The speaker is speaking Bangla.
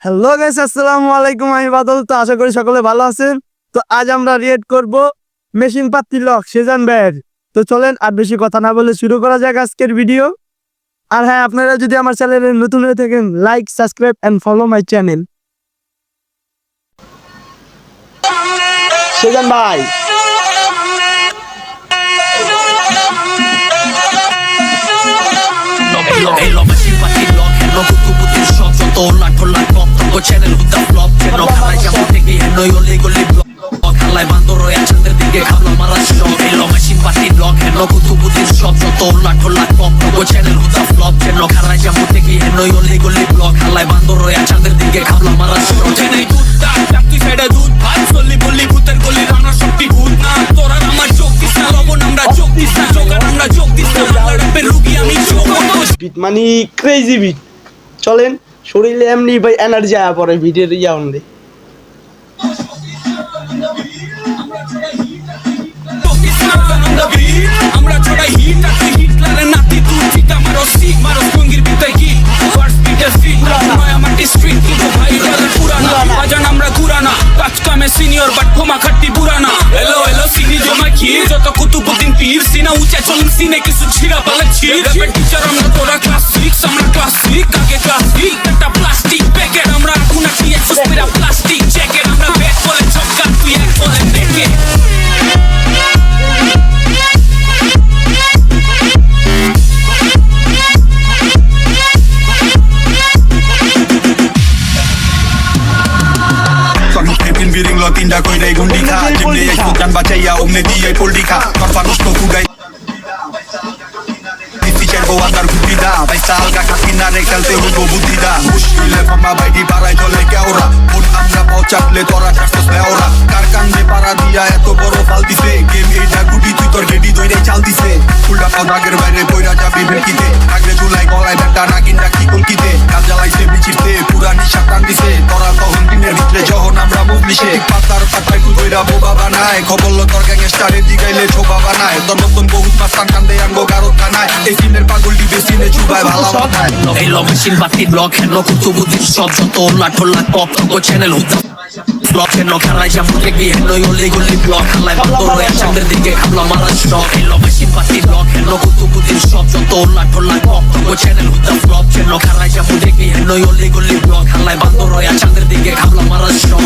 হ্যালো গাইস, আসসালামু আলাইকুম। আমি বাদল। তো আশা করি সকলে ভালো আছেন। তো আজ আমরা রিয়েক্ট করব মেশিন পাত্তি লক সেজান ভাইয়ের। তো চলেন আর বেশি কথা না বলে শুরু করা যাক আজকের ভিডিও। আর হ্যাঁ, আপনারা যদি আমার চ্যানেলে নতুন হয়ে থাকেন, like, subscribe and follow my channel. Sezan ভাই, মানে ক্রেজি বিট। চলেন, শরীরে এমনি ভাই এনার্জি আয়া পড়ে ভিডিওর ইয়া অনলে। আমরা ছড়াই হিট আর তুই হিটলারের নাতি, তুই চিতা মারো সিক মারো সঙ্গীর ভিতর কি ফার্স্ট বিটের ফিট নয় আমার ডিস্ট্রিক্ট কিন্তু ভাই গেলে পুরানা বাজান আমরা ঘুরানা কাজ কামে সিনিয়র বাট ক্ষমা খাট্টি পুরানা। এলো এলো সিনি জমা কি যত কুতুবুদ্দিন পীর সিনা উঁচা চলুন সিনে কিছু ছিড়া পালাচ্ছি র্যাপের টিচার আমরা তোরা ক্লাস 6 আমরা ক্লাস 6 আগে ক্লাস 3 একটা প্লাস্টিক প্যাকেট আমরা কোনা কি এক্সপেরা প্লাস্টিক জ্যাকেট আমরা ব্যাট বলে ছক্কা তুই এক বলে দেখে tinda koi dai gundi kha jimne ai kutan bachaiya omne di ai poldi kha korfanos to kudai teacher go andar gudida bai sal ga khina re kalte hubo budida mushkile fama bai di parai jole ke ora pun amra pauchatle tora kastos le ora kar kande para dia eto boro fal dise game eta gudi tu tor ready doire chal dise ulda padager baire boira jabi belkite agre julai golai beta nagin rakhi kolkite kajalai se bichirte purani shatan dise tora to huntine vitre johon amra mublishe patar patai tu doira boba banai khobollo tor gangster digaile choba banai tor notun bahut mastan kande ango garot kanai সিনের পাগল দিবে সিনে চুবাই ভালো মাথায় এই লো মেশিন বাতি ব্লক হেলো কুতুবুদ্দিন সব যত লাঠোলা টপ তো চ্যানেল হতো ব্লক হেলো খারাই জামুকে গিয়ে হেলো ওলি গলি ব্লক হালাই বন্ধ হয়ে চাঁদের দিকে খাবলা মারা স্টক এই লো মেশিন বাতি ব্লক হেলো কুতুবুদ্দিন সব যত লাঠোলা টপ তো চ্যানেল হতো ব্লক হেলো খারাই জামুকে গিয়ে হেলো ওলি গলি ব্লক হালাই বন্ধ হয়ে চাঁদের দিকে খাবলা মারা স্টক